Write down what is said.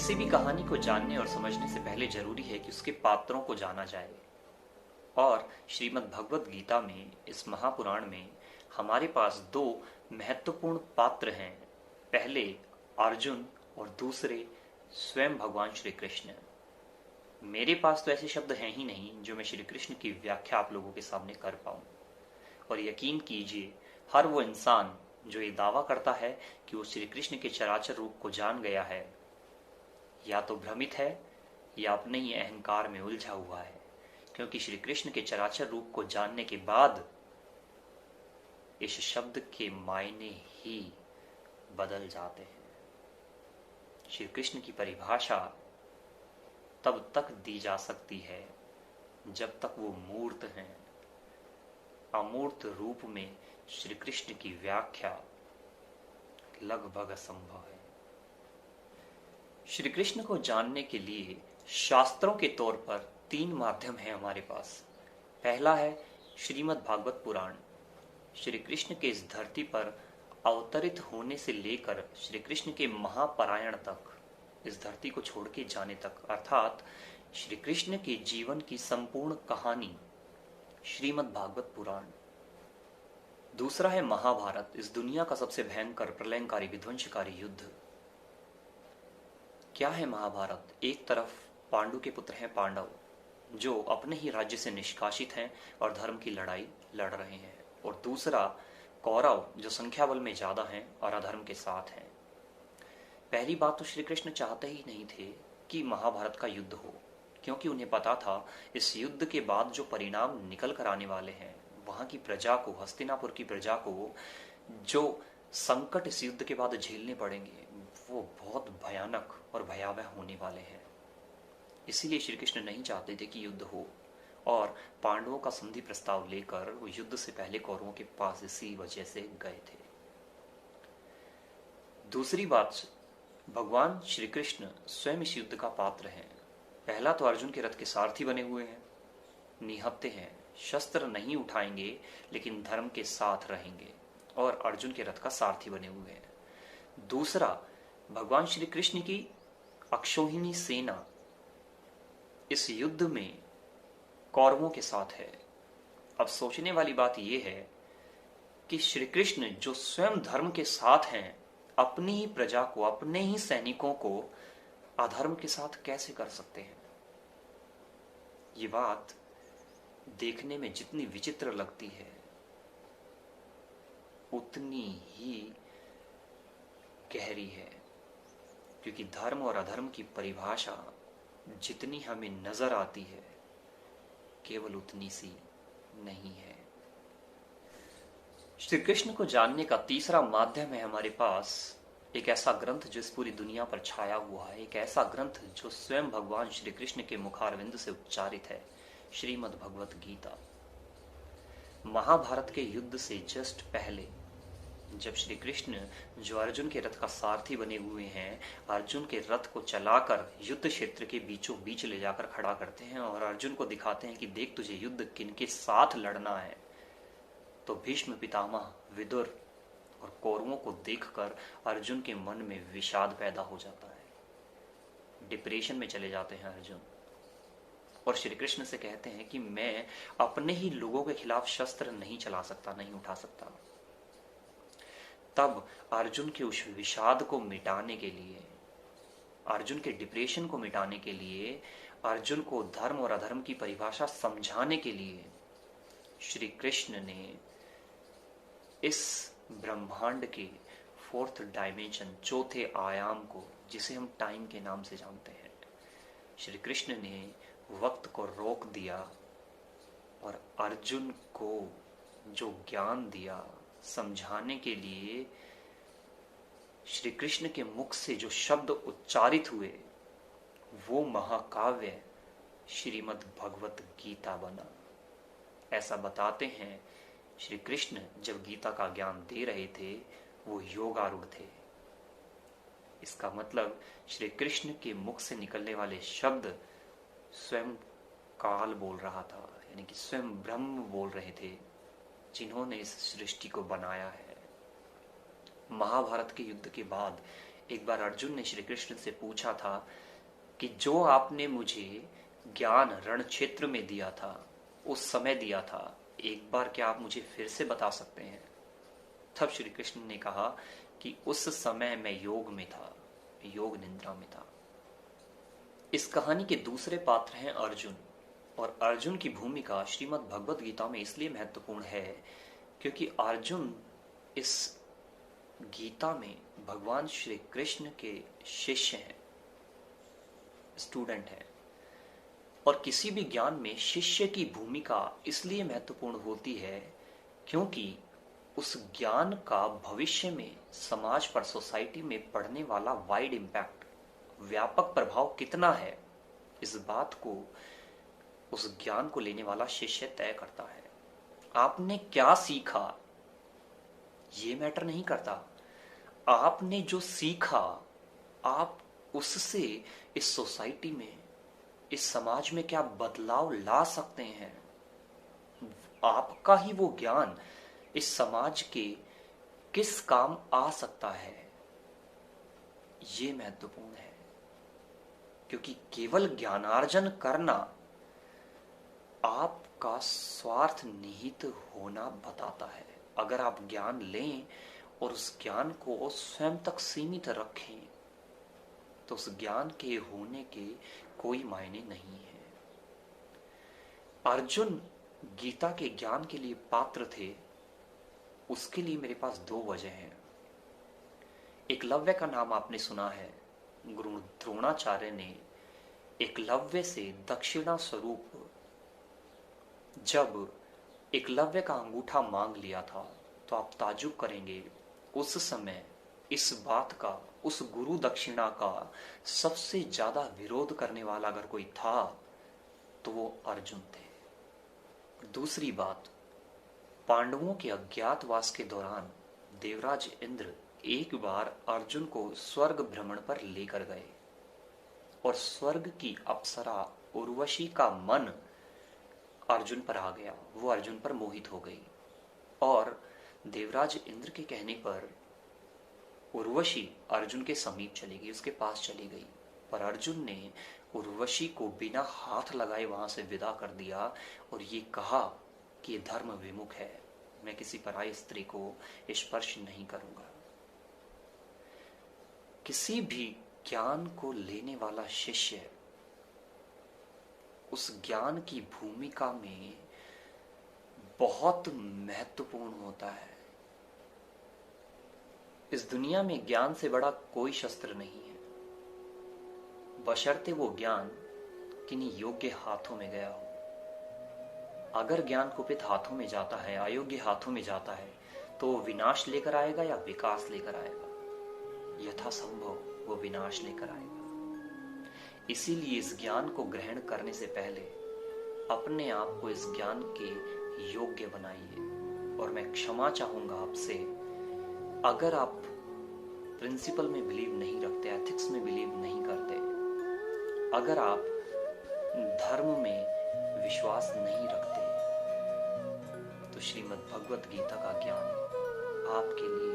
किसी भी कहानी को जानने और समझने से पहले जरूरी है कि उसके पात्रों को जाना जाए। और श्रीमद् भगवत गीता में, इस महापुराण में हमारे पास दो महत्वपूर्ण पात्र हैं। पहले अर्जुन और दूसरे स्वयं भगवान श्री कृष्ण। मेरे पास तो ऐसे शब्द हैं ही नहीं जो मैं श्री कृष्ण की व्याख्या आप लोगों के सामने कर पाऊं। और यकीन कीजिए, हर वो इंसान जो ये दावा करता है कि वो श्री कृष्ण के चराचर रूप को जान गया है, या तो भ्रमित है या अपने ही अहंकार में उलझा हुआ है। क्योंकि श्री कृष्ण के चराचर रूप को जानने के बाद इस शब्द के मायने ही बदल जाते हैं। श्री कृष्ण की परिभाषा तब तक दी जा सकती है जब तक वो मूर्त हैं। अमूर्त रूप में श्री कृष्ण की व्याख्या लगभग असंभव है। श्री कृष्ण को जानने के लिए शास्त्रों के तौर पर तीन माध्यम हैं हमारे पास। पहला है श्रीमद् भागवत पुराण। श्री कृष्ण के इस धरती पर अवतरित होने से लेकर श्री कृष्ण के महापरायण तक, इस धरती को छोड़ के जाने तक, अर्थात श्री कृष्ण के जीवन की संपूर्ण कहानी श्रीमद् भागवत पुराण। दूसरा है महाभारत, इस दुनिया का सबसे भयंकर, प्रलयंकारी, विध्वंसकारी युद्ध। क्या है महाभारत? एक तरफ पांडु के पुत्र हैं पांडव, जो अपने ही राज्य से निष्कासित हैं और धर्म की लड़ाई लड़ रहे हैं, और दूसरा कौरव, जो संख्या बल में ज्यादा हैं और अधर्म के साथ हैं। पहली बात तो श्री कृष्ण चाहते ही नहीं थे कि महाभारत का युद्ध हो, क्योंकि उन्हें पता था इस युद्ध के बाद जो परिणाम निकल कर आने वाले हैं, वहां की प्रजा को, हस्तिनापुर की प्रजा को जो संकट इस युद्ध के बाद झेलने पड़ेंगे, वो बहुत भयानक और भयावह होने वाले हैं। इसीलिए श्री कृष्ण नहीं चाहते थे कि युद्ध हो, और पांडवों का संधि प्रस्ताव लेकर वो युद्ध से पहले कौरवों के पास इसी वजह से गए थे। दूसरी बात, भगवान श्री कृष्ण स्वयं इस युद्ध का पात्र हैं। पहला तो अर्जुन के रथ के सारथी बने हुए हैं, निहत्ते हैं, शस्त्र नहीं उठाएंगे लेकिन धर्म के साथ रहेंगे, और अर्जुन के रथ का सारथी बने हुए हैं। दूसरा, भगवान श्री कृष्ण की अक्षौहिणी सेना इस युद्ध में कौरवों के साथ है। अब सोचने वाली बात यह है कि श्री कृष्ण जो स्वयं धर्म के साथ हैं, अपनी ही प्रजा को, अपने ही सैनिकों को अधर्म के साथ कैसे कर सकते हैं? ये बात देखने में जितनी विचित्र लगती है, उतनी ही गहरी है। क्योंकि धर्म और अधर्म की परिभाषा जितनी हमें नजर आती है, केवल उतनी सी नहीं है। श्री कृष्ण को जानने का तीसरा माध्यम है हमारे पास एक ऐसा ग्रंथ जो इस पूरी दुनिया पर छाया हुआ है, एक ऐसा ग्रंथ जो स्वयं भगवान श्री कृष्ण के मुखारविंद से उच्चारित है, श्रीमद् भगवत गीता। महाभारत के युद्ध से जस्ट पहले, जब श्री कृष्ण, जो अर्जुन के रथ का सारथी बने हुए हैं, अर्जुन के रथ को चलाकर युद्ध क्षेत्र के बीचों बीच ले जाकर खड़ा करते हैं और अर्जुन को दिखाते हैं कि देख, तुझे युद्ध किनके साथ लड़ना है, तो भीष्म पितामह, विदुर और कौरवों को देखकर अर्जुन के मन में विषाद पैदा हो जाता है। डिप्रेशन में चले जाते हैं अर्जुन, और श्री कृष्ण से कहते हैं कि मैं अपने ही लोगों के खिलाफ शस्त्र नहीं चला सकता, नहीं उठा सकता। तब अर्जुन के उस विषाद को मिटाने के लिए, अर्जुन के डिप्रेशन को मिटाने के लिए, अर्जुन को धर्म और अधर्म की परिभाषा समझाने के लिए श्री कृष्ण ने इस ब्रह्मांड के फोर्थ डायमेंशन, चौथे आयाम को, जिसे हम टाइम के नाम से जानते हैं, श्री कृष्ण ने वक्त को रोक दिया और अर्जुन को जो ज्ञान दिया, समझाने के लिए श्री कृष्ण के मुख से जो शब्द उच्चारित हुए, वो महाकाव्य श्रीमद् भगवत गीता बना। ऐसा बताते हैं, श्री कृष्ण जब गीता का ज्ञान दे रहे थे, वो योगारूढ़ थे। इसका मतलब श्री कृष्ण के मुख से निकलने वाले शब्द स्वयं काल बोल रहा था, यानी कि स्वयं ब्रह्म बोल रहे थे, जिन्होंने इस सृष्टि को बनाया है। महाभारत के युद्ध के बाद एक बार अर्जुन ने श्री कृष्ण से पूछा था कि जो आपने मुझे ज्ञान रण क्षेत्र में दिया था, उस समय दिया था, एक बार क्या आप मुझे फिर से बता सकते हैं? तब श्री कृष्ण ने कहा कि उस समय मैं योग में था, योग निद्रा में था। इस कहानी के दूसरे पात्र हैं अर्जुन, और अर्जुन की भूमिका श्रीमद् भगवद गीता में इसलिए महत्वपूर्ण है क्योंकि अर्जुन इस गीता में भगवान श्री कृष्ण के शिष्य हैं, स्टूडेंट हैं। और किसी भी ज्ञान में शिष्य की भूमिका इसलिए महत्वपूर्ण होती है क्योंकि उस ज्ञान का भविष्य में समाज पर, सोसाइटी में पड़ने वाला वाइड इम्पैक्ट, व्यापक प्रभाव कितना है, इस बात को उस ज्ञान को लेने वाला शिष्य तय करता है। आपने क्या सीखा ये मैटर नहीं करता, आपने जो सीखा आप उससे इस सोसाइटी में, इस समाज में क्या बदलाव ला सकते हैं। आपका ही वो ज्ञान इस समाज के किस काम आ सकता है, ये महत्वपूर्ण है। क्योंकि केवल ज्ञानार्जन करना आपका स्वार्थ निहित होना बताता है। अगर आप ज्ञान लें और उस ज्ञान को स्वयं तक सीमित रखें तो उस ज्ञान के होने के कोई मायने नहीं है। अर्जुन गीता के ज्ञान के लिए पात्र थे, उसके लिए मेरे पास दो वजह हैं। एकलव्य का नाम आपने सुना है। गुरु द्रोणाचार्य ने एकलव्य से दक्षिणा स्वरूप जब एकलव्य का अंगूठा मांग लिया था तो आप ताजुब करेंगे, उस समय इस बात का, उस गुरु दक्षिणा का सबसे ज्यादा विरोध करने वाला अगर कोई था तो वो अर्जुन थे। दूसरी बात, पांडवों के अज्ञातवास के दौरान देवराज इंद्र एक बार अर्जुन को स्वर्ग भ्रमण पर लेकर गए और स्वर्ग की अप्सरा उर्वशी का मन अर्जुन पर आ गया, वो अर्जुन पर मोहित हो गई और देवराज इंद्र के कहने पर उर्वशी अर्जुन के समीप चली गई, उसके पास चली गई। पर अर्जुन ने उर्वशी को बिना हाथ लगाए वहां से विदा कर दिया और ये कहा कि ये धर्म विमुख है, मैं किसी पराई स्त्री को स्पर्श नहीं करूंगा। किसी भी ज्ञान को लेने वाला शिष्य उस ज्ञान की भूमिका में बहुत महत्वपूर्ण होता है। इस दुनिया में ज्ञान से बड़ा कोई शस्त्र नहीं है, बशर्ते वो ज्ञान किन्हीं योग्य हाथों में गया हो। अगर ज्ञान कुपित हाथों में जाता है, अयोग्य हाथों में जाता है, तो वो विनाश लेकर आएगा या विकास लेकर आएगा? यथासंभव वो विनाश लेकर आएगा। इसीलिए इस ज्ञान को ग्रहण करने से पहले अपने आप को इस ज्ञान के योग्य बनाइए। और मैं क्षमा चाहूंगा आपसे, अगर आप प्रिंसिपल में बिलीव नहीं रखते, एथिक्स में बिलीव नहीं करते, अगर आप धर्म में विश्वास नहीं रखते, तो श्रीमद् भगवत गीता का ज्ञान आपके लिए